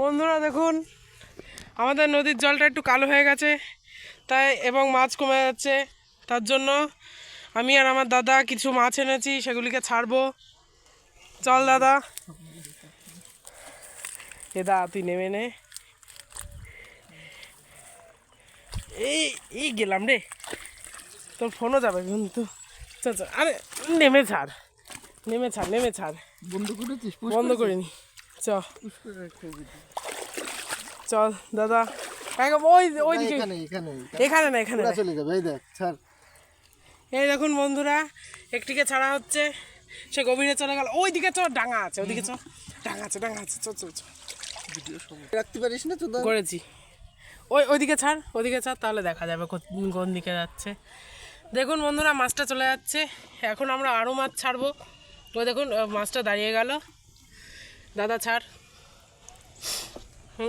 বন্ধুরা দেখুন, আমাদের নদীর জলটা একটু কালো হয়ে গেছে, তাই এবং মাছ কমে যাচ্ছে। তার জন্য আমি আর আমার দাদা কিছু মাছ এনেছি, সেগুলিকে ছাড়বো। চল দাদা, দা তুই নেমে নে। এই এই গেলাম রে, তোর ফোনও যাবে কিন্তু। চল চল, আরে নেমে ছাড়, নেমে ছাড়, নেমে ছাড়। বন্ধ করেছিস? বন্ধ করিনি। চ চল দাদা, ওই ওইদিকে, এখানে না, এখানে চলে যাবে। এই দেখ, ছাড়। এই দেখুন বন্ধুরা, একটিকে ছাড়া হচ্ছে, সে গভীরে চলে গেল। ওইদিকে চ, ডাঙা আছে ওইদিকে, চ ডাঙা আছে, ডাঙা আছে, চল চল চল। রাখতে পারিস না তো? করেছি। ওইদিকে ছাড়, ওইদিকে ছাড়, তাহলে দেখা যাবে কোন দিকে যাচ্ছে। দেখুন বন্ধুরা, মাছটা চলে যাচ্ছে। এখন আমরা আরও মাছ ছাড়বো। ওই দেখুন মাছটা দাঁড়িয়ে গেল। দাদা ছাড়।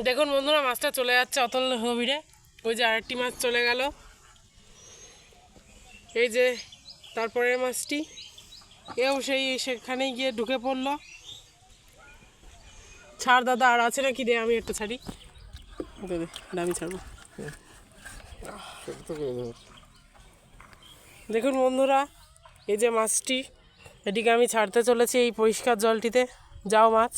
দেখুন বন্ধুরা, মাছটা চলে যাচ্ছে অতল গভীরে। ওই যে আরেকটি মাছ চলে গেল, এই যে তারপরের মাছটি, এও সেখানেই গিয়ে ঢুকে পড়লো। ছাড় দাদা, আর আছে নাকি? দে, আমি একটা ছাড়ি। দে দে, আমি ছাড়বো। দেখুন বন্ধুরা, এই যে মাছটি, এটিকে আমি ছাড়তে চলেছি এই পরিষ্কার জলটিতে। যাও মাছ।